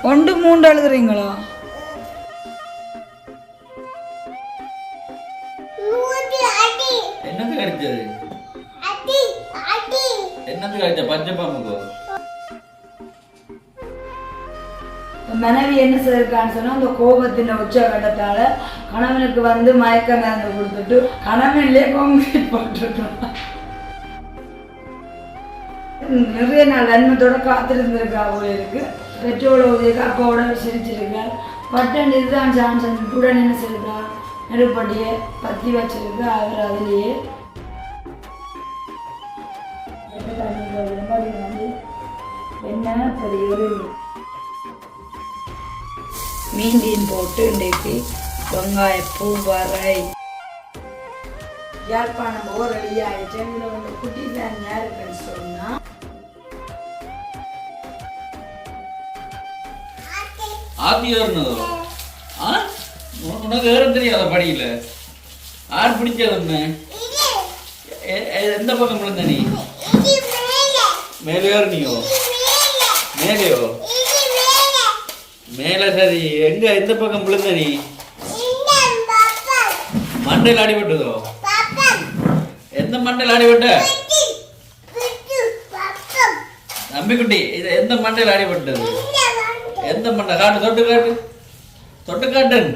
ஒன்று மூன்று எழுதுறீங்களோ? என்னது கடிச்சது? என்னது கடிச்ச? பச்சை பாம்புக்கோ? மனைவி என்ன செய்யிருக்கான்னு சொன்னா, அந்த கோபத்தின் உச்சகட்டத்தால கணவனுக்கு வந்து மயக்க மருந்து கொடுத்துட்டு கணவன்லேயே கான்கிரீட் போட்டுருக்கான். நிறைய நாள் நன்மத்தோட காத்திருந்திருக்கா போல இருக்கு. பெட்ரோல் ஊதியக்கு அப்பாவோட சிரிச்சிருக்கா. பட்டன் இதுதான் சான்ஸ் உடன் என்ன செய்யிருக்கா, நெருப்படியே பற்றி வச்சிருக்கு. அவர் அதிலேயே என்ன பெரிய ஒரு மீன் போட்டு இன்றைக்கு வெங்காய பூ வரை யாழ்ப்பாணம் போக ரெடி ஆகிடுச்சு. இதில் வந்து குட்டி ஃபேன் யாருக்குன்னு சொன்னால் ஆத்தியோர்னதோ உனக்கு வேற தெரியாத படியில யார் பிடிச்சது? எந்த பக்கம் விழுந்த நீ? மேலே ஏறினியோ? மேலேயோ? மேல சரி. எங்க எந்த பக்கம் விழுந்த நீ? மண்டையில் அடிபட்டதோ? எந்த மண்டையில் அடிபட்ட? நம்பிக்குட்டி இது எந்த மண்டையில் அடிபட்டது? எந்த மண்டை? காட்டு, தொட்டு காட்டு, தொட்டு காட்டன்.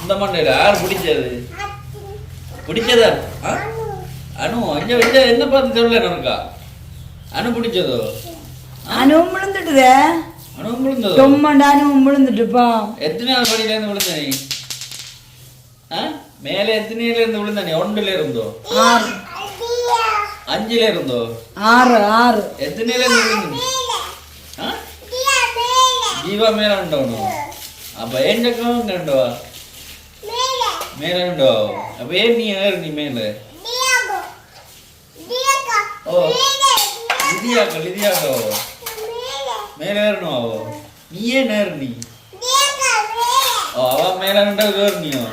இந்த மண்டையில யார் பிடிச்சது? பிடிச்சதா? அனு இங்க வச்ச என்ன பார்த்து சொல்ல நமக்கா? அனு பிடிச்சதோ? அனுவும் விழுந்துட்டுதே. அனுவும் விழுந்ததோ? தொம்மண்டா அனுவும் விழுந்துட்டுப்பா. எத்தனை படியில இருந்து விழுந்த நீ? மேல எத்தனையில இருந்து விழுந்த நீ? 1ல இருந்தோ? 6. 5ல இருந்தோ? 6. எத்தனையில இருந்து விழுந்த? ஜீவா மேல உண்டவனோ? அப்ப ஏன் சக்கம் கண்டவா? மேல உண்டோ? அப்ப ஏன் நீ ஏறு? நீ மேல ஓ லிதியாக்கோ? லிதியாக்கோ மேல ஏறணும். நீ ஏன் ஏறு? நீ அவ மேல ஏறினியோ?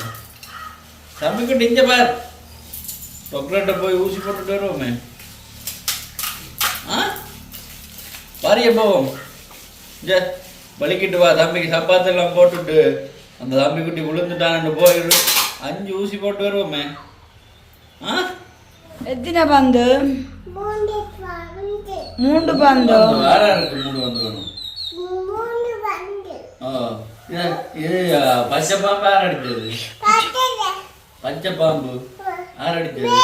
தம்பிக்கிட்ட இங்க பார், டாக்டர்கிட்ட போய் ஊசி போட்டுட்டு வருவோமே. பாரிய போவோம். வலிக்கிட்டு வா. தம்பிக்கு சப்பாத்தெல்லாம் போட்டுட்டு அந்த தம்பி குட்டி விழுந்துட்டான்னு போயிடு. 5 ஊசி போட்டு வருவோமே. எத்தனை பந்து? 3 பந்து. வேற இருக்கு 3 பந்து வேணும். இது பச்சை பாம்பு யார் அடிச்சது? பச்சை பாம்பு யார் அடிச்சது?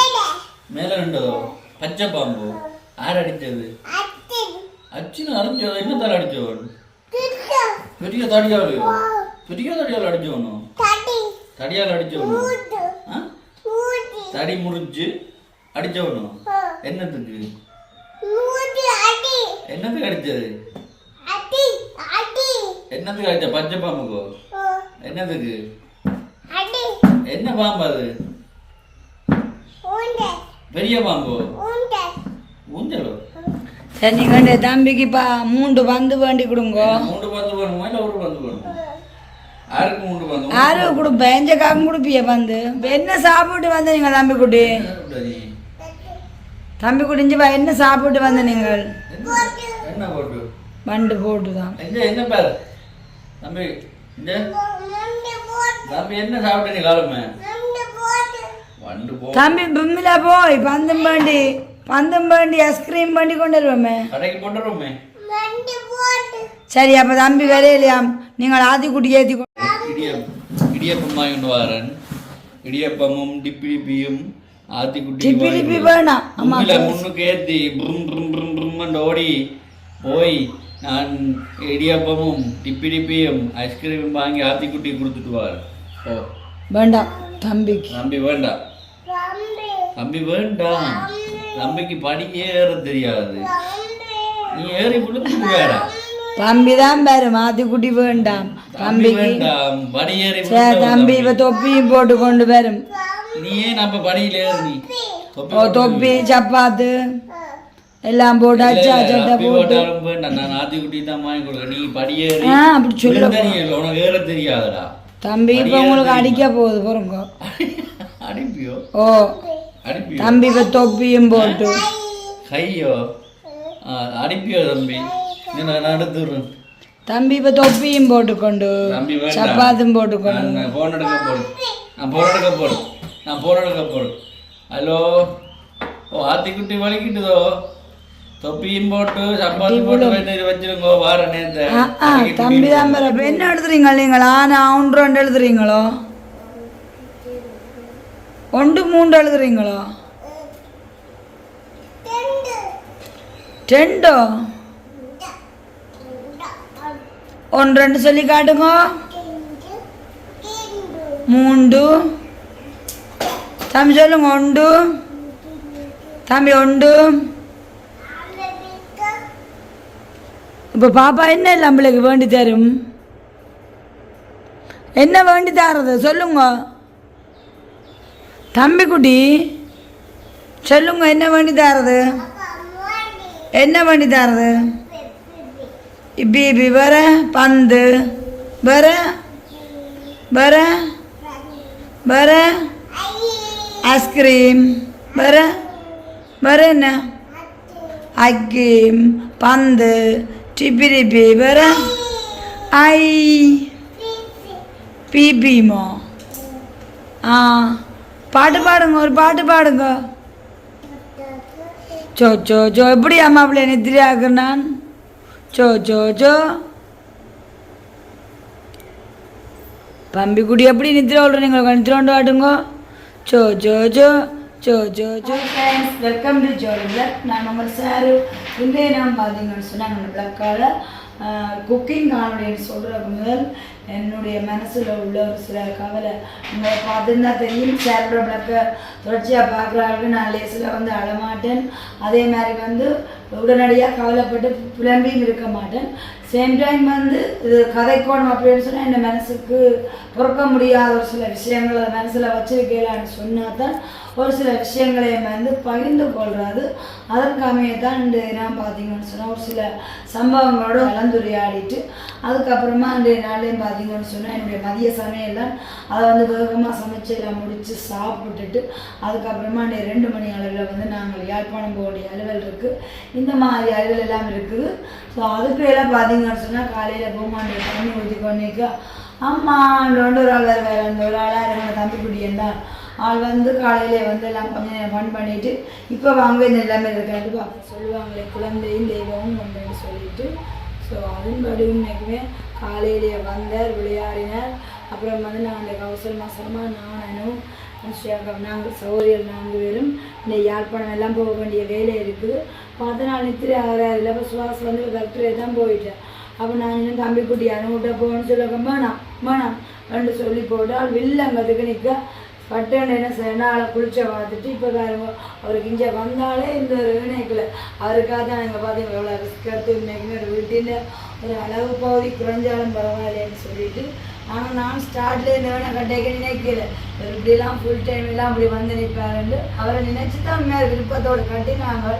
மேல ரெண்டதோ? பச்சை பாம்பு யார் அடிச்சது? அச்சுன்னு அடிச்சோ? என்ன தலை அடிச்சவன்? பெரிய தடியாலையோ? பெரிய தடியால் அடிச்சவனும்? தடியால் அடிச்சவனும்? தடி முறிஞ்சு அடிச்சவனும்? என்னத்துக்கு? என்னத்துக்கு அடிச்சது? என்னத்துக்கு அடிச்ச? பச்சை பாம்புக்கோ? என்னத்துக்கு? என்ன பாம்பு அது? பெரிய பாம்பு? ஊஞ்சலோ? சரி, நீங்க தம்பிக்கு 3 பந்து வேண்டி கொடுங்க. 3 பந்து வேணுமா இல்ல 1 பந்து வேணுமா? யாருக்கு 3 பந்து? யாரு கொடுப்பேன்? எந்த காக்கும் கொடுப்பிய பந்து? என்ன சாப்பிட்டு வந்த நீங்க தம்பி குட்டி? தம்பி குடிஞ்சு என்ன சாப்பிட்டு வந்த நீங்கள்? என்ன போட்டு? பண்டு போட்டுதான். என்ன பேர் தம்பி? தம்பி என்ன சாப்பிட்ட நீ காலமே? தம்பி பிம்மில போய் பந்தம் வேண்டி ஐஸ்கிரீம் பண்ணி கொண்டு வருவோமே. கடைக்கு போட்டு வருவோமே. சரி, அப்ப தம்பி வரையிலையாம். நீங்கள் ஆத்தி குட்டி ஏற்றி இடியப்பம் வாங்கிட்டு வரேன். இடியப்பமும் டிப்பிடிப்பியும் ஆத்தி குட்டி டிப்பி வேணாம். முன்னுக்கு ஏற்றி ஓடி போய் நான் இடியப்பமும் டிப்பிடிப்பியும் ஐஸ்கிரீமும் வாங்கி ஆத்தி குட்டி கொடுத்துட்டு வார். ஓ வேண்டாம் தம்பிக்கு. தம்பி வேண்டாம். தம்பி வேண்டாம். தம்பிக்கு படிக்க ஏற தெரியாது. நீ ஏறி விழுந்துட்டு வேற. தம்பி தான் பாரு, மாத்தி குட்டி வேண்டாம். தம்பி வேண்டாம். படி ஏறி தம்பி இவ தொப்பியும் போட்டு கொண்டு வரும். நீ ஏன் நம்ம படியில ஏறு? நீ தொப்பி சப்பாத்து எல்லாம் போட்டாச்சு. நான் ஆத்தி குட்டி தான் வாங்கி கொடுக்க. நீ படியேறி அப்படி சொல்ல உனக்கு ஏற தெரியாதுடா. தம்பி இப்ப உங்களுக்கு அடிக்க போகுது பாருங்க. அடிப்பியோ? ஓ தம்பி இப்ப தொப்பியும் போட்டு கையோ அடிப்பியோ? தம்பி நான் எடுத்துடுறேன். தம்பி இப்போ தொப்பியும் போட்டுக்கொண்டு தம்பி வேண்டாம். சப்பாத்தும் போட்டுக்கொண்டு நான் ஃபோன் எடுக்க போறேன். நான் ஃபோன் எடுக்க போறேன். ஹலோ. ஓ ஆத்திக்குட்டி வலிக்கிட்டுதோ. தொப்பியும் போட்டு சப்பாத்தி போட்டு வச்சிருங்கோ. வார நேரத்தை தம்பி தான் இப்போ என்ன எழுதுறீங்க நீங்களா? நான் 1 2 எழுதுறீங்களோ? 1 3 எழுதுறீங்களோ? 2 1 2 சொல்லி காட்டுங்க. 3 தம்பி சொல்லுங்க. 1 தம்பி 1. இப்போ பாப்பா என்ன இல்லை நம்மளுக்கு வேண்டி தரும்? என்ன வேண்டி தரது சொல்லுங்க தம்பி குட்டி, சொல்லுங்க என்ன வேண்டி தரது? என்ன வேண்டி தரது? இப்படி வர பந்து வர வர வர ஐஸ்கிரீம் வர வர என்ன ஐஸ்கிரீம் பந்து டிப்பி வர ஐ பிபிமோ. பாட்டு பாடுங்க, ஒரு பாட்டு பாடுங்க. சோ சோ சோ எப்படி அம்மா பிள்ளை நித்திரி ஆக்குறான்? சோ சோ சோ பம்பி குடி எப்படி நித்திர விடுறீங்க? நித்திர கொண்டு வாட்டுங்க. சோ சோ சோ சோ சோ சோ. Friends, welcome to Jolly blog. நான் உங்கள் சாரு. இன்றைய நாம் பார்த்தீங்கன்னு சொன்னால் நம்ம பிளாக்கால் குக்கிங் காணொலின்னு சொல்கிறதுக்கு முதல் என்னுடைய மனசில் உள்ள ஒரு சில கவலை உங்களை பார்த்துருந்தா தெரியும். சாரோட பிளாக்கை தொடர்ச்சியாக பார்க்குறாங்க. நான் லேசில் வந்து அழமாட்டேன். அதே மாதிரி உடனடியாக கவலைப்பட்டு புலம்பியும் இருக்க மாட்டேன். சேம் டைம் இது கதைக்கோணம் அப்படின்னு சொன்னால் என் மனசுக்கு பொறுக்க முடியாத ஒரு சில விஷயங்களை மனசில் வச்சிருக்கலான்னு சொன்னால் தான் ஒரு சில விஷயங்களை பகிர்ந்து கொள்கிறாரு. அதற்காமையத்தான் நான் பார்த்தீங்கன்னு சொன்னால் ஒரு சில சம்பவங்களோட கலந்துரையாடிட்டு அதுக்கப்புறமா அன்றைய நாளையும் பார்த்தீங்கன்னு சொன்னால் என்னுடைய மதிய சமையல்லாம் அதை வேகமாக சமைச்சு எல்லாம் முடித்து சாப்பிட்டுட்டு அதுக்கப்புறமா அன்றைய 2 மணி அளவில் நாங்கள் யாழ்ப்பாணம் போக வேண்டிய அலுவல் இருக்குது. இந்த மாதிரி அலுவல் எல்லாம் இருக்குது. ஸோ அதுக்கு எல்லாம் பார்த்தீங்கன்னு சொன்னால் காலையில் போமாண்டிய தண்ணி ஊற்றி கொண்டிருக்க அம்மாண்டு ஒரு ஆள் வேறு அந்த ஒரு ஆளாக என்னோட தம்பி குடியேன் ஆள் காலையிலே எல்லாம் கொஞ்சம் நேரம் ஃபன் பண்ணிவிட்டு இப்போ வாங்க இந்த எல்லாமே இருக்காது சொல்லுவாங்களே குழந்தையும் தெய்வமும் ஒன்றுன்னு சொல்லிட்டு. ஸோ அதன்படி உண்மைக்குமே காலையிலேயே வந்தார், விளையாடினார். அப்புறம் நான் அந்த கௌசல் மாசமாக நானும் நாங்கள் சௌரியல் 4 பேரும் இந்த யாழ்ப்பாணம் எல்லாம் போக வேண்டிய வேலை இருக்குது. 10 நாள் நித்திரி ஆகிறாரு. இல்லை சுவாசம் கரெக்டரே தான் போயிட்டேன். அப்போ நான் இன்னும் தம்பி குட்டி அனுப்பிட்ட போகணும்னு சொல்லுங்க. வேணாம் ரெண்டு சொல்லி போட்டால் வில்லங்கிறதுக்கு நிற்க பட்டன் என்ன செய்யணும் குளிச்ச பார்த்துட்டு இப்போ அவருக்கு இங்கே வந்தாலே இந்த ஒரு இணைக்கல அவருக்காக தான் நாங்கள் பார்த்தீங்க எவ்வளோ ரிஸ்க் எடுத்து இன்னைக்குமே ஒரு வீட்டில் ஒரு அளவு பகுதி குறைஞ்சாலும் பரவாயில்லைன்னு சொல்லிட்டு நான் ஸ்டார்ட்லேருந்து வேணால் கட்டைக்க நினைக்கல இப்படிலாம் ஃபுல் டைம் எல்லாம் அப்படி நினைப்பாருன்னு அவரை நினைச்சு தான் மேலே விருப்பத்தோடு கட்டினாங்க.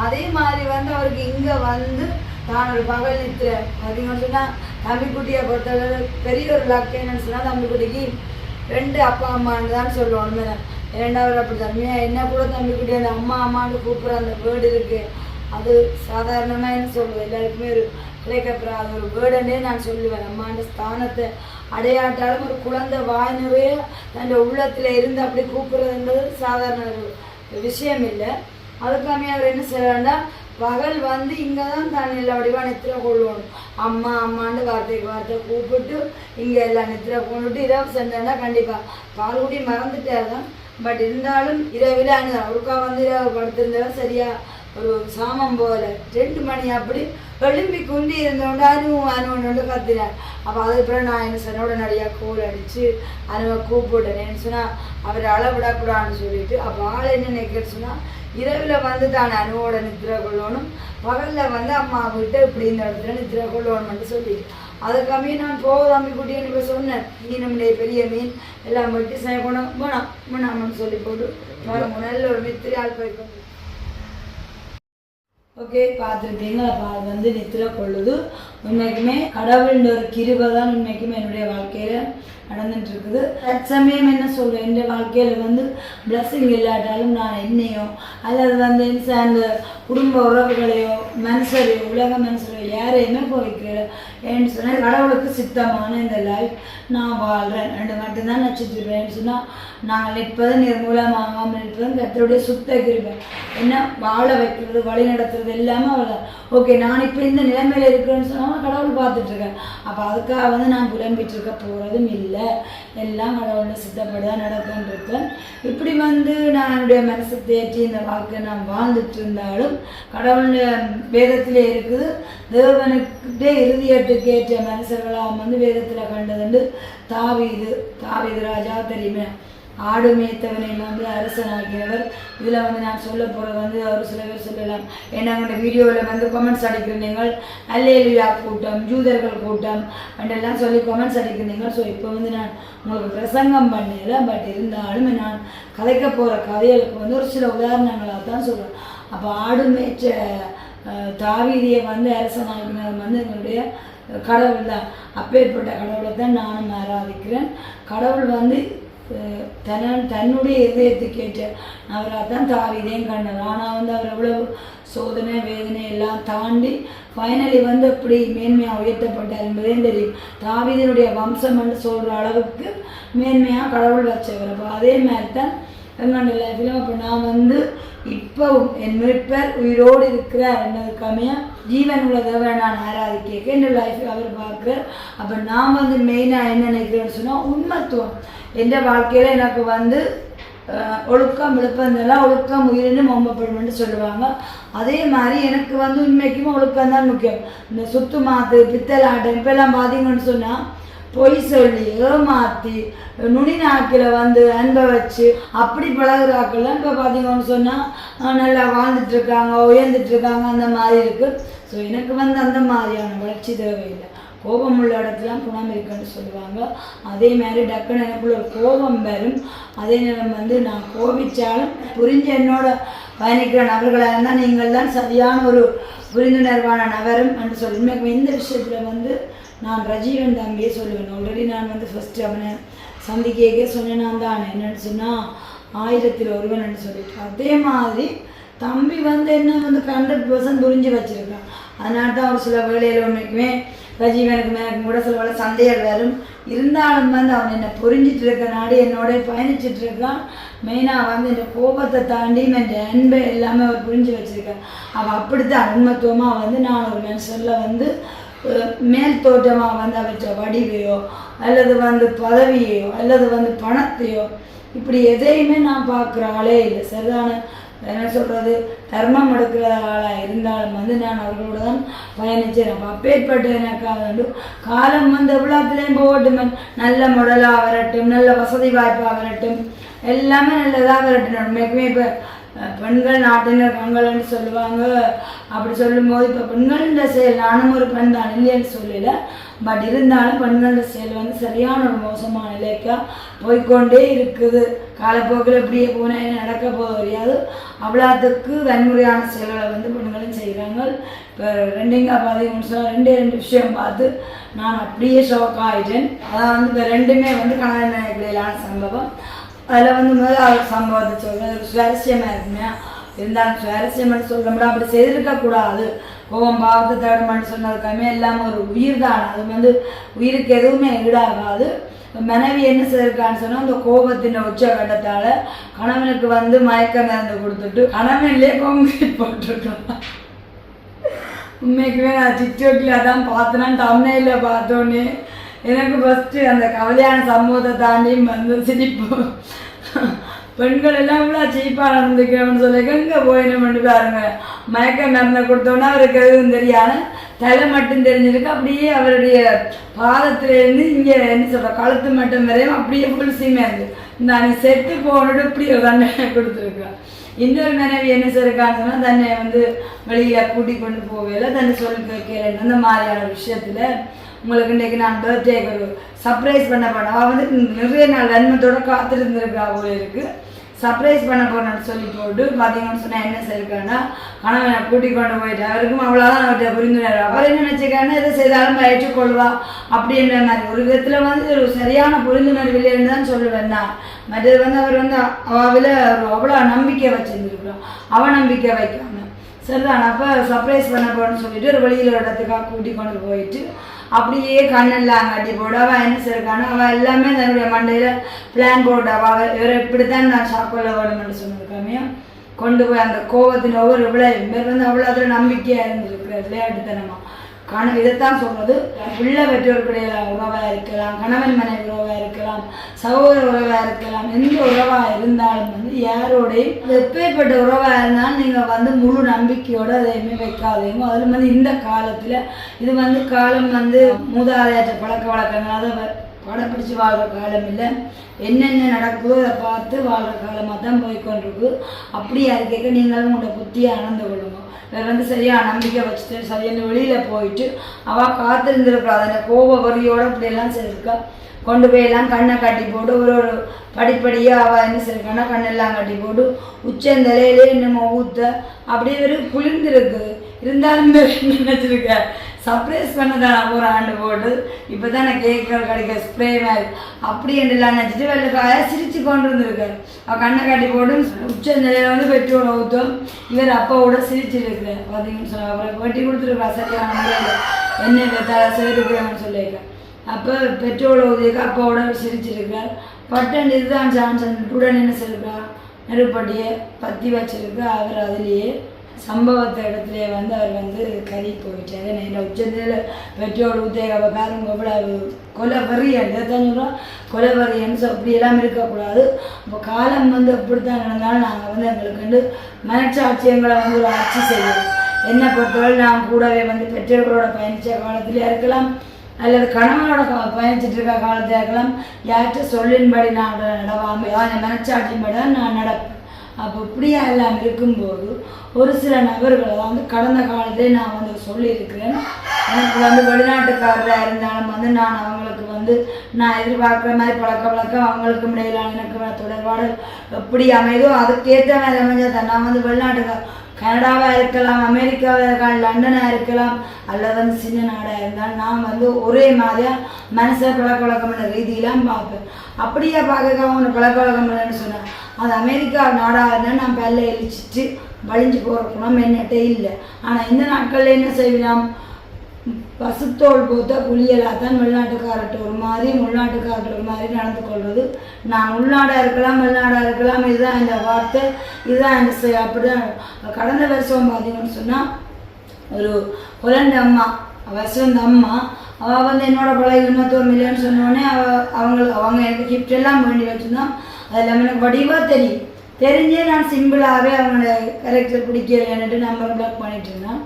அதே மாதிரி அவருக்கு இங்கே தான் ஒரு பகல் நித்திர பார்த்தீங்கன்னு சொன்னால் தம்பிக்குட்டியை பொறுத்தளவு பெரிய ஒரு லக் என்னன்னு சொன்னால் தம்பிக்குட்டிக்கு 2 அப்பா அம்மான்னு தான் சொல்லுவோம். இரண்டாவது அப்படி தம்பியாக என்ன கூட தம்பிக்குட்டி அந்த அம்மா அம்மான்னு கூப்பிட்ற அந்த வேர்டு இருக்குது. அது சாதாரணமாக என்ன சொல்லுவேன் எல்லாருக்குமே ஒரு கிடைக்கப்படாத ஒரு வேர்டுன்னே நான் சொல்லுவேன். அம்மாண்ட ஸ்தானத்தை அடையாட்டாலும் ஒரு குழந்தை வாய் நிறைய தன் உள்ளத்தில் இருந்து அப்படி கூப்பிட்றதுன்றது சாதாரண ஒரு விஷயம் இல்லை. அதுக்காமே அவர் என்ன செய்யறாருன்னா பகல் இங்கே தான் எல்லா வடிவாக நித்திர கொள்ளணும். அம்மா அம்மான்னு வார்த்தைக்கு வார்த்தை கூப்பிட்டு இங்கே எல்லாம் நித்திர கொண்டுட்டு இரவு செஞ்சேன்னா கண்டிப்பாக பால் குடி மறந்துட்டார் தான். பட் இருந்தாலும் இரவில் ஒருக்கா இரவு படுத்திருந்தவர் சரியா ஒரு சாமம் போல 2 மணி அப்படி எழும்பி குந்தி இருந்தோண்டு அனுவன்னு கத்தினார். அப்போ அதுக்கப்புறம் நான் என்ன சொன்னோட நிறையா கோல் அடித்து அனுவை கூப்பிட்டேன் சொன்னால் அவர் அளவிடக்கூடாதுன்னு சொல்லிட்டு அப்போ ஆள் என்ன நினைக்கிறேன்னு சொன்னால் இரவில் தான் அனுவோட நித்திர கொள்ளணும், பகலில் அம்மா விட்டு இப்படி இந்த இடத்துல நித்திர கொள்ளணும்னு சொல்லிட்டு அதுக்காமே நான் தம்பி குட்டின்னு இப்போ சொன்னேன். நம்முடைய பெரிய மீன் எல்லாம் வெட்டி செய்யணும் வேணாம்னு சொல்லி போட்டு நல்ல ஒரு மித்திரி ஆள் போய்க்கணும். ஓகே, பார்த்துருப்பீங்க. அப்போ அது வந்து நித்திர கொள்ளுது. உண்மைக்குமே கடவுளின் ஒரு கிருபை தான் உண்மைக்குமே என்னுடைய வாழ்க்கையில் நடந்துட்டு இருக்குது. தற்சமயம் என்ன சொல்கிறேன், என் வாழ்க்கையில் வந்து பிளஸ்ஸிங் இல்லாட்டாலும் நான் என்னையோ அல்லது வந்து அந்த குடும்ப உறவுகளையோ மனுஷரையோ உலக மனுஷரையோ யாரையுமே போய்க்கிறேன். ஏன்னு சொன்னால் கடவுளுக்கு சித்தமான இந்த லைஃப் நான் வாழ்கிறேன் ரெண்டு மட்டும்தான் நச்சுட்டுருப்பேன் சொன்னால் நாங்கள் நிற்பது நிர்மூலமாகாமல் இருப்பதும் கர்த்தருடைய சுத்த கிருபை. என்ன வாழ வைக்கிறது வழி நடத்துறது எல்லாமே அவ்வளோதான். ஓகே, நான் இப்போ இந்த நிலைமையில் இருக்கிறேன்னு சொன்னால் கடவுள் பார்த்துட்ருக்கேன். அப்போ அதுக்காக வந்து நான் புலம்பிட்டு இருக்க போகிறதும் இல்லை. எல்லாம் கடவுளை சித்தப்படிதான் நடக்குன்னு இருப்பேன். இப்படி வந்து நான் என்னுடைய மனசை தேற்றி இந்த வாழ்க்கையை நான் வாழ்ந்துட்டு இருந்தாலும் கடவுளுடைய வேதத்திலே இருக்குது. தேவனுக்கிட்டே இறுதியத்துக்கு ஏற்ற மனுஷர்களாக வந்து வேதத்தில் கண்டதுண்டு. தாவீது ராஜா தெரியுமே, ஆடு மேய்த்தவனை வந்து அரசனாகியவர். இதில் வந்து நான் சொல்ல போகிறது வந்து ஒரு சில பேர் சொல்லலாம், என்னோட வீடியோவில் வந்து கமெண்ட்ஸ் அடிக்கிறீங்க, அல்லேலுயா கூட்டம், ஜூதர்கள் கூட்டம் அண்டெல்லாம் சொல்லி கமெண்ட்ஸ் அடிக்கிறீங்க. ஸோ இப்போ வந்து நான் உங்களுக்கு பிரசங்கம் பண்ணல, பட் இருந்தாலும் நான் கதைக்க போகிற கதைகளுக்கு வந்து ஒரு சில உதாரணங்களாக தான் சொல்கிறேன். அப்போ ஆடு மேய்ச்ச தாவீதியை வந்து அரசனாகினவர் வந்து எங்களுடைய கடவுள் தான். அப்பேற்பட்ட கடவுளை தான் நானும் ஆராதிக்கிறேன். கடவுள் வந்து தன்னுடைய இதயத்துக்கு ஏற்ற அவராக தான் தாவீதையும் கண்டார். ஆனால் வந்து அவர் எவ்வளவு சோதனை வேதனை எல்லாம் தாண்டி ஃபைனலி வந்து அப்படி மேன்மையாக உயர்த்தப்பட்டார் என்பதையும் தெரியும். தாவீதினுடைய வம்சம் என்று சொல்கிற அளவுக்கு மேன்மையாக கடவுள் வச்சவர். அப்போ அதே மாதிரி தான் எங்களோட லைஃப்பிலும் அப்போ நான் வந்து இப்போவும் என் மீட்பர் உயிரோடு இருக்கிறார் என்னதுக்காமையா ஜீவன் உள்ள தேவரை நான் ஆராதிக்க என்னோட லைஃப் அவர் பார்க்குறார். அப்போ நான் வந்து மெயினாக என்ன நினைக்கிறேன்னு சொன்னால் உண்மைத்துவம். எந்த வாழ்க்கையில் எனக்கு வந்து ஒழுக்கம் விழுப்பந்தெல்லாம் ஒழுக்கம் உயிரினு மொம்பப்படும்னு சொல்லுவாங்க. அதே மாதிரி எனக்கு வந்து உண்மைக்குமே ஒழுக்கம் தான் முக்கியம். இந்த சுத்து மாத்து பித்தலாட்டம் இப்பெல்லாம் பார்த்தீங்கன்னு சொன்னால் பொய் சொல்லி ஏமாற்றி நுனி நாக்கில் வந்து அன்பை வச்சு அப்படி பழகுறாக்கெல்லாம் இப்போ பார்த்தீங்கன்னு சொன்னால் நல்லா வாழ்ந்துட்டுருக்காங்க, உயர்ந்துட்டுருக்காங்க, அந்த மாதிரி இருக்குது. ஸோ எனக்கு வந்து அந்த மாதிரியான வளர்ச்சி தேவையில்லை. கோபம் உள்ள இடத்துலாம் குணம் இருக்குன்னு சொல்லுவாங்க. அதே மாதிரி டக்குன்னு எனக்குள்ள ஒரு கோபம் வரும். அதே நேரம் வந்து நான் கோபித்தாலும் புரிஞ்சு என்னோட பயணிக்கிற நபர்களாக இருந்தால் நீங்கள் தான் சரியான ஒரு புரிந்துணர்வான நபரும் என்று சொல்லுவேன். இந்த விஷயத்தில் வந்து நான் ரஜீவன் தம்பியே சொல்லுவேன். ஆல்ரெடி நான் வந்து ஃபஸ்ட்டு அவனை சந்திக்கே சொன்னேன் தான் என்னென்னு சொன்னால் 1000ல் ஒருவன் சொல்லிட்டு. அதே மாதிரி தம்பி வந்து என்ன வந்து 100% புரிஞ்சு வச்சுருக்கான். அதனால தான் ஒரு சில வேலையில் உண்மைக்குமே ரஜீவனுக்கு எனக்கு கூட சில வேலை சந்தேகம் வரும். இருந்தாலும் வந்து அவன் என்னை புரிஞ்சிட்டு இருக்க நாடு என்னோட பயணிச்சுட்டு இருக்கான். மெயினாக வந்து இந்த கோபத்தை தாண்டி என் அன்பை எல்லாமே அவர் புரிஞ்சு வச்சுருக்கேன். அவள் அப்படித்தான் உண்மைத்துவமாக வந்து நான் ஒரு மனுஷனில் வந்து மேல் தோற்றமாக வந்து அவற்றை வடிவையோ அல்லது வந்து பதவியையோ அல்லது வந்து பணத்தையோ இப்படி எதையுமே நான் பார்க்குற ஆளே இல்லை. சரிதான என்ன சொல்கிறது, தர்மம் எடுக்கிற ஆளாக இருந்தாலும் வந்து நான் அவர்களோட தான் பயணிச்சேன். அப்போ அப்பேற்பட்ட எனக்காக வந்து காலம் வந்து எவ்வளோத்துலேயும் போகட்டும், நல்ல முடலாக வரட்டும், நல்ல வசதி வாய்ப்பாக வரட்டும், எல்லாமே நல்லதாக வரட்டும். உண்மைக்குமே இப்போ பெண்கள் நாட்டினர் பெண்கள்னு சொல்லுவாங்க. அப்படி சொல்லும்போது இப்போ பெண்களோட செயல், நானும் ஒரு பெண் தான் இல்லைன்னு சொல்லலை, பட் இருந்தாலும் பெண்களோட செயல் வந்து சரியான ஒரு மோசமான நிலைக்கா போய்கொண்டே இருக்குது. காலப்போக்கில் இப்படியே போனால் நடக்க போக தெரியாது. அவ்வளோத்துக்கு வன்முறையான செயல்களை வந்து பெண்களும் செய்கிறாங்க. இப்போ ரெண்டு விஷயம் பார்த்து நான் அப்படியே ஷாக் ஆகிட்டேன். அதான் வந்து இப்போ ரெண்டுமே வந்து கணவன் இடையிலான சம்பவம். அதில் வந்து முதல் சம்பவத்தை சொல்கிறேன். அது சுவாரஸ்யமாக இருக்குங்க. இருந்தாலும் சுவாரஸ்யம்னு சொல்கிறோம்னா அப்படி செய்திருக்கக்கூடாது. கோபம் பாவத்தை தேடமான்னு சொன்னதுக்காமே எல்லாமே ஒரு உயிர் தான். அது வந்து உயிருக்கு எதுவுமே ஈடாகாது. மனைவி என்ன செய்திருக்கான்னு சொன்னால் அந்த கோபத்தின் உச்சகட்டத்தால் கணவனுக்கு வந்து மயக்க மருந்து கொடுத்துட்டு கணவன்லேயே கான்கிரீட் போட்டிருக்கலாம். உண்மைக்குமே நான் டிக்டாக்ல அதான் பார்த்தேன்னா தமிழில் பார்த்தோன்னே எனக்கு ஃபஸ்ட்டு அந்த கவலையான சம்பவத்தை தாண்டி வந்து சிரிப்பு. பெண்கள் எல்லாம் இவ்வளோ சீப்பாக நடந்துக்கிறோம்னு சொல்லி எங்கே போயின்னு பண்ணி பாருங்க. மயக்க மருந்தை கொடுத்தோன்னா அவருக்கு எதுவும் தெரியாது, தலை மட்டும் தெரிஞ்சிருக்கு. அப்படியே அவருடைய பாதத்துலேருந்து இங்கே என்ன சொல்கிற கழுத்து மட்டும் வரையும் அப்படியே ஃபுல் சீமையாக நான் செத்து போனோட இப்படி ஒரு தண்டனை கொடுத்துருக்கேன். இன்னொரு மனைவி என்ன செய்யிருக்கான்னு சொன்னால் தன்னை வந்து வெளியில் கூட்டி கொண்டு போகல, தன்னை சொல்லி கேட்கல. அந்த மாதிரியான விஷயத்தில் உங்களுக்கு இன்றைக்கி நான் பர்த்டேக்கு ஒரு சர்ப்ரைஸ் பண்ண அவள் வந்து நிறைய நாள் நன்மத்தோடு காத்திருந்துருக்கா போல இருக்குது. சர்ப்ரைஸ் பண்ண போறேன்னு சொல்லி போட்டு பார்த்தீங்கன்னு சொன்னால் என்ன செய்யிருக்காங்கன்னா கணவனை கூட்டிக் கொண்டு போயிட்டு அவருக்கும் அவ்வளோதான் அவர்கிட்ட புரிந்துணர்வு. அவர் என்ன நினச்சிக்காருன்னா எதை செய்தாலும் ஏற்றுக்கொள்வா அப்படின்ற மாதிரி ஒரு விதத்தில் வந்து ஒரு சரியான புரிந்துணர்வு இல்லைன்னு தான் சொல்லுவேன் நான். மற்றது வந்து அவர் வந்து அவாவில் அவ்வளோ நம்பிக்கை வச்சுருந்துருக்குறோம், அவநம்பிக்கை வைக்காம சரிதான். அப்போ சர்ப்ரைஸ் பண்ண போறேன்னு சொல்லிட்டு ஒரு வெளியில் ஒரு இடத்துக்காக கூட்டிக் கொண்டு போயிட்டு அப்படியே கண்ணெல்லாம் கட்டி போடு. அவள் என்ன செய்யிருக்கானா அவள் எல்லாமே தன்னுடைய மண்டையில் பிளான் போட்டு அவள் இவர் இப்படித்தான் நான் சாக்கோல வேணும்னு சொன்னதுக்காமையும் கொண்டு போய் அந்த கோவத்தின் ஒவ்வொரு பேர் வந்து அவ்வளோ அதில் நம்பிக்கையாக இருந்திருக்கு விளையாட்டுத்தனமாக இதைத்தான் சொல்றது. பிள்ளை பெற்றோர்களுடைய உறவாக இருக்கலாம், கணவன் மனைவி உறவாக இருக்கலாம், சகோதர உறவாக இருக்கலாம், எந்த உறவாக இருந்தாலும் வந்து யாரோடையும் எப்பேற்பட்ட உறவாக இருந்தாலும் நீங்கள் வந்து முழு நம்பிக்கையோடு அதையுமே வைக்காதீங்க. அதில் வந்து இந்த காலத்தில் இது வந்து காலம் வந்து மூதாதையற்ற பழக்க வழக்கங்கள் அதை படம் பிடிச்சி வாழ்கிற காலம் இல்லை. என்னென்ன நடக்குதோ அதை பார்த்து வாழ்கிற காலமாக தான் போய்கொண்டிருக்கு. அப்படியா இருக்க நீங்களும் உங்களோட புத்தியை அணந்து கொள்ளுங்க. வேறு வந்து சரியாக நம்பிக்கை வச்சுட்டு சரியான வெளியில் போயிட்டு அவள் காத்திருந்துருக்கா அதனை கோப வரியோடு அப்படியெல்லாம் செய்யிருக்கா. கொண்டு போயெல்லாம் கண்ணை கட்டி போட்டு ஒரு படிப்படியாக அவள் என்ன செய்யிருக்கான்னா கண்ணெல்லாம் கட்டி போட்டு உச்சந்தலையிலே என்னமோ ஊற்ற அப்படியே வெறும் குளிர்ந்துருக்கு. இருந்தாலும் நினச்சிருக்க சர்ப்ரைஸ் பண்ணதான் ஒரு ஆண்டு போட்டு இப்போ தான் நான் கேட்குற கிடைக்க ஸ்ப்ரே மாதிரி அப்படி என்றெல்லாம் நினச்சிட்டு வெள்ளைக்காய சிரித்து கொண்டு இருந்திருக்காரு. அவள் கண்ணை கட்டி போட்டு உச்சந்தலையில் வந்து பெட்ரோல் ஊற்றும் இவர் அப்பாவோட சிரிச்சிருக்கிறார். பார்த்தீங்கன்னு சொன்னால் அவரை வெட்டி கொடுத்துருக்கா சரியான முறையில் என்ன செய்திருக்கிறேன்னு சொல்லியிருக்கேன். அப்போ பெட்ரோல் ஊதியக்கு அப்பாவோட சிரிச்சிருக்கிறார். பட்டன் இதுதான் சான்ஸ் உடன் என்ன செய்யிருக்கா நெருப்பட்டியை பற்றி வச்சிருக்கு. அவர் அதுலேயே சம்பவத்த இடத்துல வந்து அவர் வந்து கறி போயிட்டார். என்ன உச்சத்தில் பெட்ரோல் ஊற்றிய பாருங்க எவ்வளவு கொலைவரியன்னு தான் சொல்கிறோம். கொலைவரியன்னு அப்படியெல்லாம் இருக்கக்கூடாது. அப்போ காலம் வந்து அப்படித்தான் நடந்தாலும் நாங்கள் வந்து எங்களுக்கு வந்து மனச்சாட்சியங்களை வந்து ஒரு ஆட்சி செய்யணும். என்னை பொறுத்தவரை நான் கூடவே வந்து பெற்றோர்களோட பயணித்த காலத்திலே இருக்கலாம் அல்லது கணவனோட பயணிச்சுட்டு இருக்க காலத்தில் இருக்கலாம். யார்கிட்ட சொல்லின்படி நான் நடவாமல் என் மனச்சாட்சியின்படி தான் நான் நடப்பேன். அப்போ இப்படியா எல்லாம் இருக்கும்போது ஒரு சில நபர்களை வந்து கடந்த காலத்திலே நான் வந்து சொல்லியிருக்கிறேன். எனக்கு வந்து வெளிநாட்டுக்காரராக இருந்தாலும் வந்து நான் அவங்களுக்கு வந்து நான் எதிர்பார்க்குற மாதிரி பழக்க வழக்கம் அவங்களுக்கும் இடையிலான எனக்கு தொடர்பாடு எப்படி அமைதோ அதுக்கேற்ற மாதிரி அமைஞ்சால் நான் வந்து வெளிநாட்டுக்கார கனடாவாக இருக்கலாம், அமெரிக்காவாக இருக்கலாம், லண்டனாக இருக்கலாம், அல்லது வந்து சின்ன நாடாக இருந்தாலும் நான் வந்து ஒரே மாதிரியாக மனசை பழக்க வழக்கமான ரீதியெலாம் பார்ப்பேன். அப்படியே பார்க்க அவங்க பழக்க வழக்கம் இல்லைன்னு சொன்னேன். அது அமெரிக்கா நாடாக இருந்தால் நான் பல்ல எழிச்சிட்டு வலிஞ்சு போகிற குணம் என்னட்ட இல்லை. ஆனால் இந்த நாட்களில் என்ன செய்யலாம், பசுத்தோல் போத்த புளியலாக தான் வெளிநாட்டுக்காரர்கிட்ட ஒரு மாதிரி உள்நாட்டுக்காரர்கிட்ட ஒரு மாதிரி நடந்து கொள்வது. நான் உள்நாடாக இருக்கலாம் வெளிநாடாக இருக்கலாம், இதுதான் இந்த வார்த்தை, இதுதான் இந்த அப்படி தான். கடந்த வருஷம் பார்த்தீங்கன்னு சொன்னால் ஒரு குழந்தை அம்மா வருஷம் அம்மா அவள் வந்து என்னோட பழைய இன்னொருத்தவங்க இல்லைன்னு சொன்னோடனே அவங்க எனக்கு கிஃப்ட் எல்லாம் வேண்டி வச்சுருந்தான். அது இல்லாமல் எனக்கு வடிவாக தெரிஞ்சே நான் சிம்பிளாகவே அவங்களோட கேரக்டர் பிடிக்கலைன்னுட்டு நம்பர் பிளாக் பண்ணிட்டு இருந்தேன்.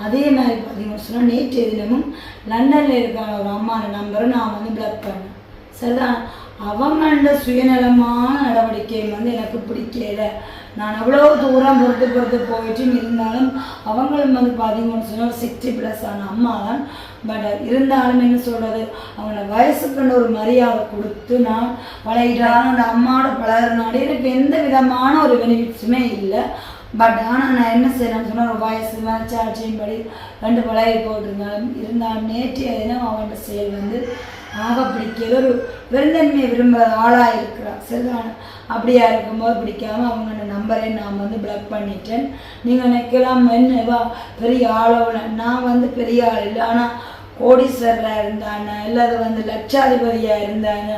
அதே மாதிரி பார்த்தீங்கன்னு சொன்னால் நேற்று தினமும் லண்டனில் இருக்கிற ஒரு அம்மான நம்பரை நான் வந்து பிளாக் பண்ணேன். சரிதான், அவங்களோட சுயநலமான நடவடிக்கை வந்து எனக்கு பிடிக்கல. நான் எவ்வளோ தூரம் பொறுத்து போயிட்டு இருந்தாலும் அவங்களும் வந்து பார்த்தீங்கன்னு சொன்னால் 60+ ஆன அம்மா தான். பட் இருந்தாலும் என்ன சொல்கிறது, அவங்களோட வயசுக்குன்னு ஒரு மரியாதை கொடுத்து நான் பழகிட்டாலும் அந்த அம்மாவோட பழகிறனாடி எனக்கு எந்த விதமான ஒரு பெனிஃபிட்ஸுமே இல்லை. பட் ஆனால் நான் என்ன செய்யணும்னு சொன்னால் ஒரு வயசு மனச்சாட்சியின் படி 2 பழகி இருந்தாலும் நேற்றைய தினம் அவங்களோட செயல் வந்து ஆக பிடிக்கல. ஒரு விருந்தன்மையை விரும்ப ஆளாக இருக்கிறான். சரிதான, அப்படியா இருக்கும்போது பிடிக்காமல் அவங்களோட நம்பரை நான் வந்து பிளாக் பண்ணிட்டேன். நீங்கள் நினைக்கலாம் என்னவா பெரிய ஆளவுல, நான் வந்து பெரிய ஆள் இல்லை, ஆனால் கோடீஸ்வரராக இருந்தாங்க, இல்லாத வந்து லட்சாதிபதியாக இருந்தாங்க,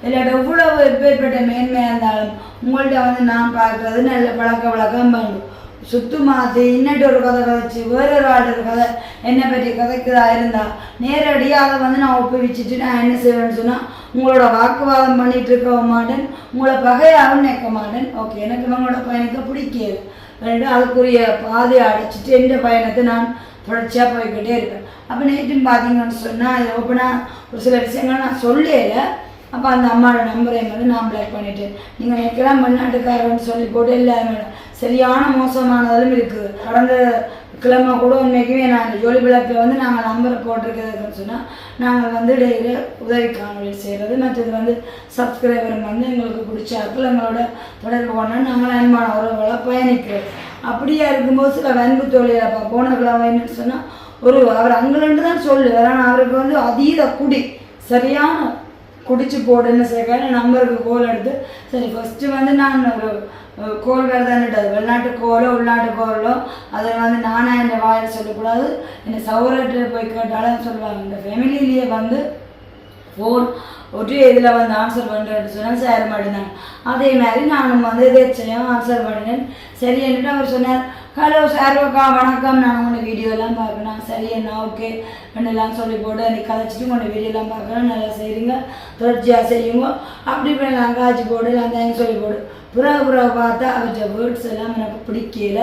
இல்லாட்ட எவ்வளவு எப்பேற்பட்ட மேன்மையாக இருந்தாலும் உங்கள்கிட்ட வந்து நான் பார்க்குறது நல்ல பழக்க வழக்கம் பண்ணும். சுத்து மாற்றி இன்னட்டு ஒரு கதை கதைச்சி வேறொரு ஆளுக்கு கதை என்னை பற்றி கதைக்கிறதா இருந்தால் நேரடியாக அதை வந்து நான் ஒப்புவிச்சுட்டு நான் என்ன செய்வேன்னு சொன்னால் உங்களோட வாக்குவாதம் பண்ணிகிட்டு இருக்க மாட்டேன், உங்களை பகையாகவும் நிற்க மாட்டேன். ஓகே, எனக்கு உங்களோட பயணத்தை பிடிக்காது, அதுக்குரிய பாதையை அடைச்சிட்டு எந்த பயணத்தை நான் தொடர்ச்சியாக போய்கிட்டே இருப்பேன். அப்போ நேற்று பார்த்தீங்கன்னு சொன்னால் அது ஓப்பனாக ஒரு சில விஷயங்கள் நான் சொல்லல. அப்போ அந்த அம்மாவோட நம்பரையும் வந்து நான் பிளாக் பண்ணிட்டேன். நீங்கள் நினைக்கலாம் வெளிநாட்டுக்காரன்னு சொல்லி போட்டு எல்லாருமே சரியான மோசமானதும் இருக்குது. கடந்த கிழமை கூட உண்மைக்குமே நான் இந்த ஜோலி பிளாக்கில் வந்து நாங்கள் நம்பரை போட்டிருக்கிறதுன்னு சொன்னால் நாங்கள் வந்து டெய்லி உதவி காணொலி செய்கிறது, மற்றது வந்து சப்ஸ்கிரைபர் வந்து எங்களுக்கு பிடிச்சாக்கள் எங்களோட தொடர்பு கொண்டால் நாங்கள் அன்பான உறவுகளை பயணிக்கிறோம். அப்படியா இருக்கும்போது சில அன்பு தொழிலப்பா போன கிழமை என்னன்னு சொன்னால் அவர் அங்கிலிருந்து தான் சொல்லுவார். ஆனால் அவருக்கு வந்து அதீத குடி சரியான குடிச்சு போடுன்னு சேர்க்க நம்பருக்கு கோல் எடுத்து சரி ஃபஸ்ட்டு வந்து நான் ஒரு கோல் வருதான்னுட்டது வெளிநாட்டு கோலோ உள்நாட்டு கோலோ அதை வந்து நானாக என் வாயில் சொல்லக்கூடாது. என்னை சௌரட்டு போய் கேட்டாலும் சொல்லுவாங்க. இந்த ஃபேமிலியிலேயே வந்து ஃபோன் ஒரே இதில் வந்து ஆன்சர் பண்ணுறேன்னு சொன்னால் சேர மாட்டேனாங்க. அதே மாதிரி நானும் வந்து எதேச்சையும் ஆன்சர் பண்ணினேன். சரி என்னட்டு அவர் சொன்னார், ஹலோ சார்வக்கா வணக்கம், நான் உங்களோட வீடியோலாம் பார்க்கணும். சரி என்ன ஓகே என்னெல்லாம் சொல்லி போட்டு நீ கதைச்சிட்டு உங்களோட வீடியோலாம் பார்க்கணும், நல்லா செய்கிறீங்க, தொடர்ச்சியாக செய்யுங்க, அப்படி இப்படி நான் காய்ச்சி போடு எல்லாம் தேங்க சொல்லி போடு. புறா பார்த்தா அவற்றை வேர்ட்ஸ் எல்லாம் எனக்கு பிடிக்கல.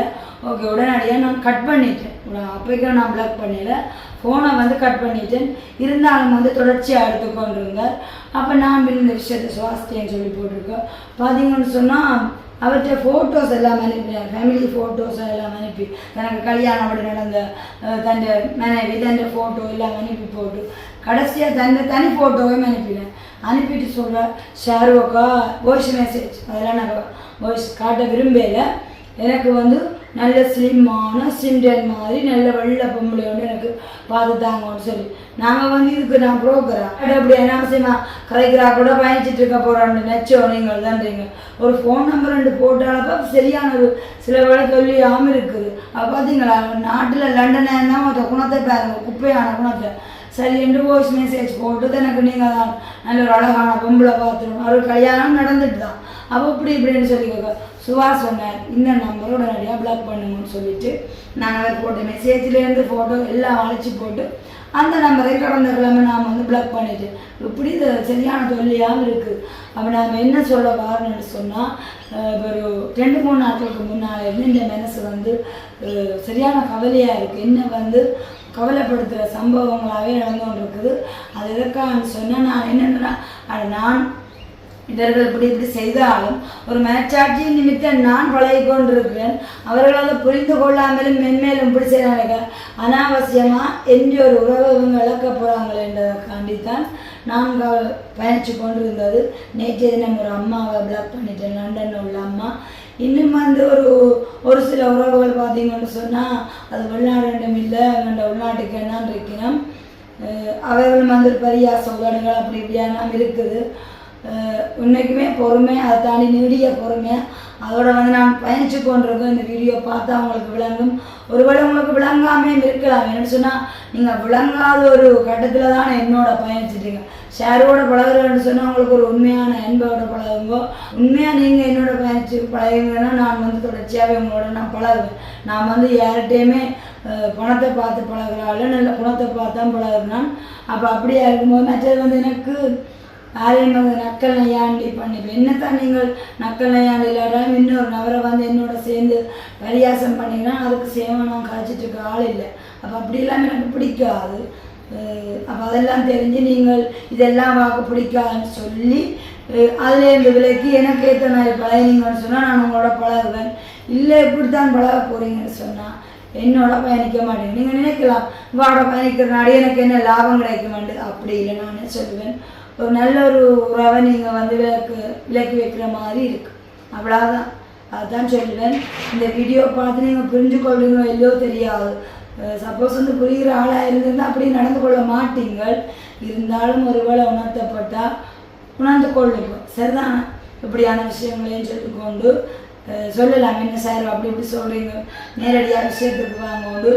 ஓகே உடனடியாக நான் கட் பண்ணிட்டேன். அப்போக்கே நான் பிளாக் பண்ணல, ஃபோனை வந்து கட் பண்ணிட்டேன். இருந்தாலும் வந்து தொடர்ச்சியாக எடுத்துக்கொண்டிருந்தார். அப்போ நான் இந்த விஷயத்தை சுவாஸ்தியன்னு சொல்லி போட்டிருக்கோம். பார்த்தீங்கன்னு சொன்னால் அவற்றை ஃபோட்டோஸ் எல்லாம் அனுப்பினேன், ஃபேமிலி ஃபோட்டோஸ் எல்லாம் அனுப்பி எனக்கு கல்யாணம் அப்படி நடந்த தன் மனைவி தன் ஃபோட்டோ எல்லாம் அனுப்பி போட்டு கடைசியாக தனி ஃபோட்டோவையும் அனுப்பினேன். அனுப்பிட்டு சொல்கிறேன் ஷாருக்கா வாய்ஸ் மெசேஜ் அதெல்லாம் நான் வாய்ஸ் காட்ட விரும்பலை. எனக்கு வந்து நல்ல ஸ்லிம்மான சிம்டன் மாதிரி நல்ல வெள்ளை பொம்பளை வந்து எனக்கு பார்த்து தாங்கன்னு சொல்லி நாங்கள் வந்து இதுக்கு நான் ப்ரோக்கரா அப்படி அனாவசியமாக கரைக்கிறா கூட பயணிச்சுட்டு இருக்க போகிறான்னு நினச்சோம். நீங்கள் தான்றீங்க ஒரு ஃபோன் நம்பர் 2 போட்டாலப்போ சரியான ஒரு சில வேலை சொல்லியாமல் இருக்குது. அப்போ பார்த்தீங்களா நாட்டில் லண்டனாக இருந்தால் மற்ற குணத்தை பாருங்க, குப்பையான குணத்தை. சரி என்று வாய்ஸ் மெசேஜ் போட்டு எனக்கு நீங்கள் தான் நல்ல ஒரு அழகான பொம்பளை பார்த்துருவோம், ஒரு கல்யாணம் நடந்துட்டு தான். அப்போ இப்படின்னு சொல்லி சுவா சொன்னார், இந்த நம்பரை உடனடியாக பிளாக் பண்ணுங்கன்னு சொல்லிட்டு நாங்கள் போட்ட மெசேஜ்லேருந்து ஃபோட்டோ எல்லாம் அழைச்சி போட்டு அந்த நம்பரை கடந்த கிழமை நாம் வந்து பிளாக் பண்ணிட்டேன். இப்படி இந்த சரியான தொல்லியாகவும் இருக்குது. அப்போ நாம் என்ன சொல்ல வரணும்னு சொன்னால் ஒரு 2-3 நாட்களுக்கு முன்னால் இருந்து இந்த மனசு வந்து சரியான கவலையாக இருக்குது. என்ன வந்து கவலைப்படுத்துகிற சம்பவங்களாகவே நடந்து கொண்டு இருக்குது. அது எதற்கான்னு சொன்னால் நான் என்னென்னா நான் இவர்கள் இப்படி செய்தாலும் ஒரு மனச்சாட்சி நிமித்தம் நான் பழகி கொண்டிருக்கிறேன். அவர்கள் அதை புரிந்து கொள்ளாமலும் மென்மேலும் இப்படி செய்கிறாங்க. அனாவசியமாக எந்த ஒரு உறவை இவங்க இழக்க போகிறாங்களே என்றதைக்காண்டித்தான் நான் பயணித்து கொண்டிருந்தது. நேற்றைய தினம் ஒரு அம்மாவை பிளாக் பண்ணிட்டேன், லண்டனில் உள்ள அம்மா. இன்னும் வந்து ஒரு சில உறவுகள் பார்த்தீங்கன்னு சொன்னால் அது வெளிநாடு இல்லை, எங்கள்ட உள்நாட்டுக்கு என்னான்னு இருக்கணும். அவர்கள் வந்து பரியாச உதடுகள் அப்படி இப்படியான இருக்குது. உண்மைக்குமே பொறுமை, அதை தாண்டி நீடிய பொறுமை. அதோட வந்து நான் பயணிச்சு கொண்டிருக்கேன். இந்த வீடியோ பார்த்தா அவங்களுக்கு விளங்கும். ஒருவேளை உங்களுக்கு விளங்காமே இருக்கலாம். என்னன்னு சொன்னால் நீங்கள் விளங்காத ஒரு கட்டத்தில் தான் என்னோட பயணிச்சிட்டீங்க. ஷேரோட பழகுறேன்னு சொன்னால் உங்களுக்கு ஒரு உண்மையான அன்போட பழகுங்கோ. உண்மையாக நீங்கள் என்னோட பயணிச்சு பழகுங்கன்னா நான் வந்து தொடர்ச்சியாகவே உங்களோட நான் பழகுவேன். நான் வந்து யார்கிட்டையுமே பணத்தை பார்த்து பழகுறாள், நல்ல குணத்தை பார்த்து தான் பழகுறேன். அப்போ அப்படியே இருக்கும்போது மற்றது வந்து எனக்கு யாரையும் வந்து நக்கல் நையாண்டி பண்ணிப்பேன். என்னத்தான் நீங்கள் நக்கல் நையாண்டி இல்லாட்டாலும் இன்னொரு நபரை வந்து என்னோட சேர்ந்து பரியாசம் பண்ணிங்கன்னா அதுக்கு சேவை நான் காய்ச்சிட்டு இருக்க ஆள் இல்லை. அப்போ அப்படிலாம் எனக்கு பிடிக்காது. அப்போ அதெல்லாம் தெரிஞ்சு நீங்கள் இதெல்லாம் வாக்கு பிடிக்காதுன்னு சொல்லி அதுலேருந்து விலைக்கு எனக்கு ஏற்ற மாதிரி பழகினீங்கன்னு சொன்னால் நான் உங்களோட பழகுவேன். இல்லை இப்படித்தான் பழக போகிறீங்கன்னு சொன்னால் என்னோட பயணிக்க மாட்டேங்க. நீங்கள் நினைக்கலாம் வாட பயணிக்கிறனாடி எனக்கு என்ன லாபம் கிடைக்க மாட்டேது, அப்படி இல்லை. நான் சொல்லுவேன் ஒரு நல்ல ஒரு உறவை நீங்கள் வந்து விலக்கி வைக்கிற மாதிரி இருக்குது, அவ்வளோதான். அதுதான் சொல்லுவேன். இந்த வீடியோ பார்த்து நீங்கள் புரிஞ்சு கொள்வீங்களோ இல்லையோ தெரியாது. சப்போஸ் வந்து புரிகிற ஆளாக இருந்திருந்தால் அப்படி நடந்து கொள்ள மாட்டீங்கள். இருந்தாலும் ஒருவேளை உணர்த்தப்பட்டால் உணர்ந்து கொள்ளுங்க, சரிதானே? இப்படியான விஷயங்களையும் சொல்லிக்கொண்டு சொல்லலாம். என்ன சார் அப்படி இப்படி சொல்கிறீங்க, நேரடியாக விஷயத்துக்கு வாங்கொண்டு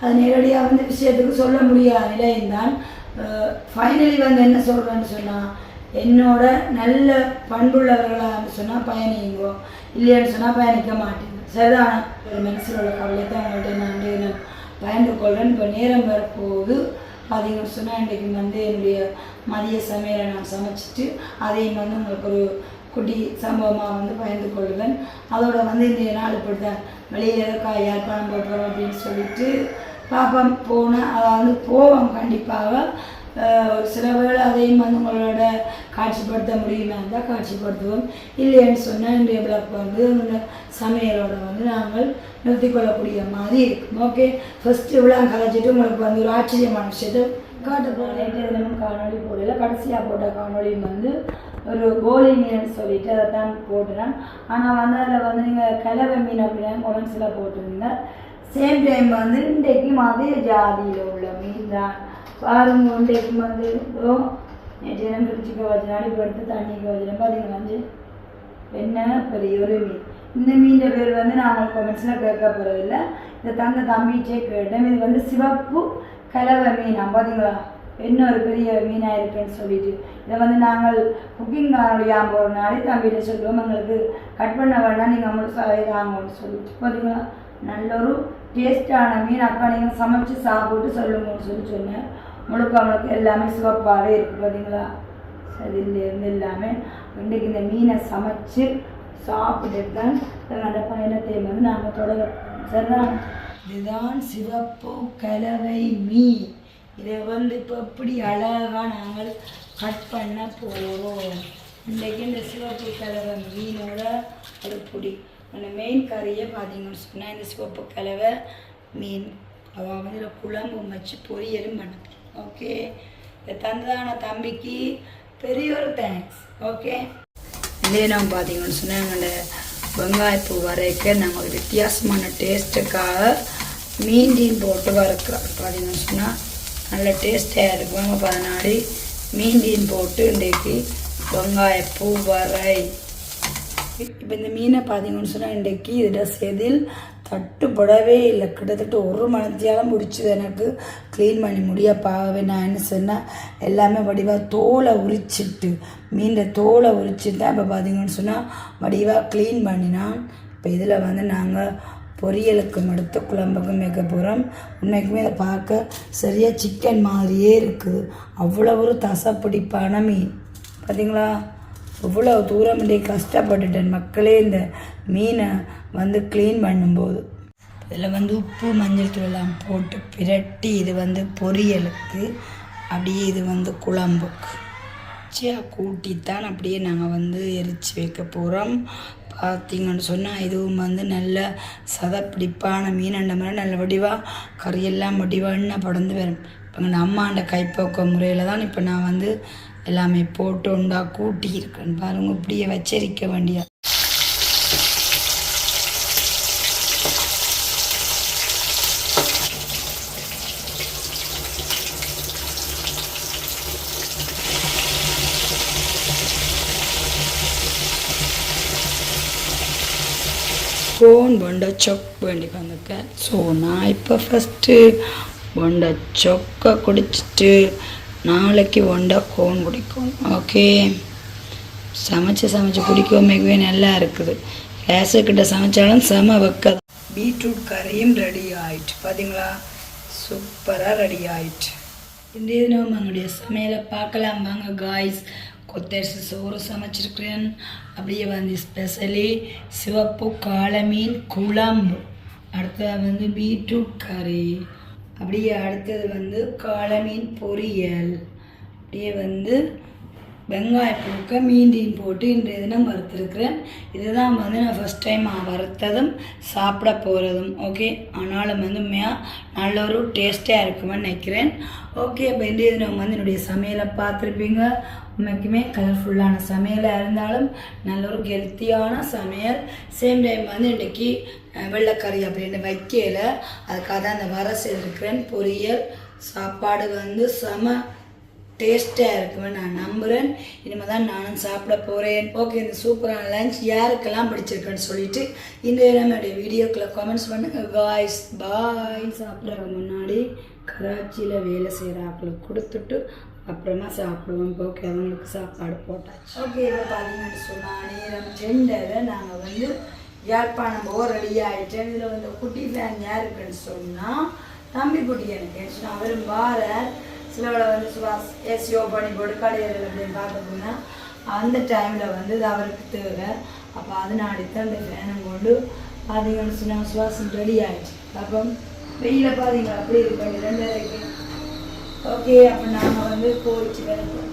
அது நேரடியாக வந்து விஷயத்துக்கு சொல்ல முடியாத நிலையில்தான். ஃபைனலி வந்து என்ன சொல்கிறேன்னு சொன்னால் என்னோட நல்ல பண்புள்ளவர்களாக சொன்னால் பயணிங்கோ, இல்லைன்னு சொன்னால் பயணிக்க மாட்டேங்க, சரிதான? ஒரு மனசில் உள்ள கவலை தான் உங்கள்கிட்ட நான் பயந்து கொள்கிறேன். இப்போ நேரம் வரப்போகுது. பார்த்தீங்கன்னு சொன்னால் இன்றைக்கு வந்து என்னுடைய மதிய சமையலை நான் சமைச்சிட்டு அதையும் வந்து உங்களுக்கு ஒரு குட்டி சம்பவமாக வந்து பயந்து கொள்வேன். அதோட வந்து இந்த நாள் இப்படி தான் வெளியில் யாழ்ப்பாணம் போகிறோம் அப்படின்னு சொல்லிட்டு பாப்பம் போனேன். அதாவது போவோம் கண்டிப்பாக. ஒரு சில வேளை அதையும் வந்து உங்களோட காட்சிப்படுத்த முடியுமா இருந்தால் காட்சிப்படுத்துவோம். இல்லைன்னு சொன்னால் இன்றைய பிளாக் வந்து சமையலோட வந்து நாங்கள் நிறுத்திக்கொள்ளக்கூடிய மாதிரி இருக்கும். ஓகே, ஃபஸ்ட்டு இவ்வளோ கலைச்சிட்டு உங்களுக்கு வந்து ஒரு ஆச்சரியமான விஷயத்தை காட்ட போகிறேன். தினமும் காணொலி போடல, கடைசியாக போட்ட காணொலியும் வந்து ஒரு கோலி மீன் சொல்லிட்டு அதை தான் போட்டுறேன். ஆனால் வந்து அதில் வந்து நீங்கள் கலவை மீன் அப்படின்னா கொலன்ஸில் போட்டுருங்க. சேம் டைம் வந்து இன்றைக்கும் அதே ஜாதியில் உள்ள மீன் தான் பாருங்க. இன்றைக்கும் வந்து நேற்று பிரிச்சுக்க வச்சு அடுப்பு எடுத்து தண்ணிக்கு வச்சுருப்போம். பார்த்தீங்கன்னா வந்து என்ன பெரிய ஒரு மீன். இந்த மீன் பேர் வந்து நான் உங்களுக்கு கொமெண்ட்ஸில் கேட்க போகிறதில்லை, இதை தம்பிச்சே கேட்டேன். இது வந்து சிவப்பு கலவை மீன். பார்த்தீங்களா என்ன ஒரு பெரிய மீனாக இருக்குன்னு சொல்லிட்டு இதை வந்து நாங்கள் குக்கிங் காணொலியாக போகிற நாளே தம்பிகிட்ட சொல்லுவோம், எங்களுக்கு கட் பண்ண வேண்டாம், நீங்கள் முழுசாகவே தாங்கன்னு சொல்லிட்டு. பார்த்தீங்களா நல்ல ஒரு டேஸ்டான மீன். அக்கா நீங்கள் சமைச்சு சாப்பிட்டு சொல்லுங்கன்னு சொல்லி சொன்னேன். முழுக்க எல்லாமே சிவப்பாகவே இருக்குது. பார்த்தீங்களா சரியிலேருந்து எல்லாமே. இன்றைக்கு இந்த மீனை சமைச்சு சாப்பிட்டுட்டு தான் அந்த பயணத்தை வந்து நாங்கள் தொடங்க. சரிதான், இதுதான் சிவப்பு கலவை மீன். இதை வந்து இப்போ எப்படி அழகாக நாங்கள் கட் பண்ண போகிறோம். இன்றைக்கி இந்த சிவப்பு கலவை மீனோட ஒரு பொடி அந்த மெயின் கறியை பார்த்தீங்கன்னு சொன்னால் இந்த சிவப்பு கலவை மீன் அவள் இதில் குழம்பும் வச்சு பொரியலும் பண்ண. ஓகே, இதை தந்ததான தம்பிக்கு பெரிய ஒரு தேங்க்ஸ். ஓகே, இதே நம்ம பார்த்தீங்கன்னு சொன்னால் எங்களோட வெங்காயப்பூ வரைக்க நாங்கள் ஒரு வித்தியாசமான டேஸ்ட்டுக்காக மீன் போட்டு வறுக்கிறோம். பார்த்தீங்கன்னு சொன்னால் நல்ல டேஸ்ட்டாக இருக்கும். பதினாடி மீன் போட்டு இன்றைக்கு வெங்காயப்பூ வரை. இப்போ இந்த மீனை பார்த்தீங்கன்னு சொன்னால் இன்றைக்கு இதில் செதில் தட்டுப்படவே இல்லை. கிட்டத்தட்ட ஒரு மணித்தியாலும் முடிச்சுது எனக்கு க்ளீன் பண்ணி முடியப்பாகவே. நான் என்ன சொன்னால் எல்லாமே வடிவாக தோலை உரிச்சிட்டு மீன் தோலை உரிச்சிட்டு தான் இப்போ பார்த்தீங்கன்னு சொன்னால் வடிவாக க்ளீன் பண்ணினான். இப்போ இதில் வந்து நாங்கள் பொரியலுக்கும் எடுத்து குழம்புக்கும் வைக்க போகிறோம். உண்மைக்குமே அதை பார்க்க சரியாக சிக்கன் மாதிரியே இருக்குது. அவ்வளோ ஒரு தசப்பிடிப்பான மீன். பார்த்தீங்களா இவ்வளோ தூரம் இன்றைக்கு கஷ்டப்பட்டுட்டேன் மக்களே இந்த மீனை வந்து க்ளீன் பண்ணும்போது. இதில் வந்து உப்பு மஞ்சள் தூளெல்லாம் போட்டு பிரட்டி இது வந்து பொரியலுக்கு, அப்படியே இது வந்து குழம்புக்கு கூட்டித்தான் அப்படியே நாங்கள் வந்து எரித்து வைக்க போகிறோம். பார்த்தீங்கன்னு சொன்னால் இதுவும் வந்து நல்ல சதப்பிடிப்பான மீன். அந்த மாதிரி நல்ல வடிவாக கறியெல்லாம் வடிவாக எண்ணெய் படந்து வரும். இப்போ எங்கள் அம்மாண்ட கைப்போக்க முறையில் தான் இப்போ நான் வந்து எல்லாமே போட்டு உண்டா கூட்டி இருக்கேன். பாருங்க இப்படியே வச்சரிக்க வேண்டிய. கோன் பொண்டை சொக் வேண்டி வந்திருக்கேன். ஸோ நான் இப்போ ஃபஸ்ட்டு பொண்டை சொக்கை குடிச்சிட்டு நாளைக்கு ஒண்டா கோன் குடிக்கணும். ஓகே, சமைச்சு குடிக்கவே நல்லா இருக்குது. கேஸுக்கிட்ட சமைச்சாலும் செம வைக்க. பீட்ரூட் கறியும் ரெடி ஆயிடுச்சு. பார்த்தீங்களா சூப்பராக ரெடி ஆயிடுச்சு. இன்றைய தினம் எங்களுடைய சமையலை பார்க்கலாம் வாங்க காய்ஸ். கொத்தரிசி சோறு சமைச்சிருக்கிறேன். அப்படியே வந்து ஸ்பெஷலி சிவப்பு காளை மீன் குழம்பு, அடுத்தது வந்து பீட்ரூட் கறி, அப்படியே அடுத்தது வந்து காளை மீன் பொரியல், அப்படியே வந்து வெங்காயப்பூக்க மீன் போட்டு இன்றைய தினம் வறுத்துருக்குறேன். இதுதான் வந்து நான் ஃபஸ்ட் டைம் வறுத்ததும் சாப்பிட போகிறதும். ஓகே, ஆனாலும் வந்து உண்மையாக நல்ல ஒரு டேஸ்ட்டாக இருக்குமென்னு நினைக்கிறேன். ஓகே, இப்போ இன்றைய தினம் வந்து என்னுடைய சமையலை பார்த்துருப்பீங்க. உண்மைக்குமே கலர்ஃபுல்லான சமையலாக இருந்தாலும் நல்ல ஒரு ஹெல்த்தியான சமையல். சேம் டைம் வந்து இன்றைக்கி வெள்ளைக்கறி அப்படின்னு வைக்கல, அதுக்காக தான் அந்த வர செய்திருக்கிறேன். பொரியல் சாப்பாடு வந்து செம டேஸ்ட்டாக இருக்குமே நான் நம்புகிறேன். இனிமேல் தான் நானும் சாப்பிட போகிறேன். ஓகே, இந்த சூப்பரான லஞ்ச் யாருக்கெல்லாம் பிடிச்சிருக்குன்னு சொல்லிட்டு இந்த என்னுடைய வீடியோக்குள்ளே கமெண்ட்ஸ் பண்ணுங்கள் காய்ஸ். பாய். சாப்பிட்றதுக்கு முன்னாடி கராச்சியில் வேலை செய்கிற ஆட்களுக்கு கொடுத்துட்டு அப்புறமா சாப்பிடுவோம். ஓகே, அவங்களுக்கு சாப்பாடு போட்டாச்சு. ஓகே, இதை பார்த்தீங்கன்னு சொன்னால் நேரம் 2 நாங்கள் வந்து யாழ்ப்பாணம் போக ரெடி ஆகிட்டேன். இதில் வந்து குட்டி ஃபேன் யாருக்குன்னு சொன்னால் தம்பி குட்டி எனக்கு சொன்னால் அவரும் வார சிலவோட வந்து சுவாஸ் ஏசியோ பண்ணி போட்டு கடையில் அப்படின்னு பார்க்கணுன்னா அந்த டைமில் வந்து இது அவருக்கு தேவை. அப்போ அதனாடித்தான் அந்த ஃபேனை கொண்டு பார்த்தீங்கன்னு சொன்னால் சுவாசம் ரெடி ஆகிடுச்சு. அப்போ வெயில பார்த்தீங்களா அப்படி இருக்கு 2:30 ஓகே, அப்போ நாங்கள் வந்து போயிட்டு வரப்போம்.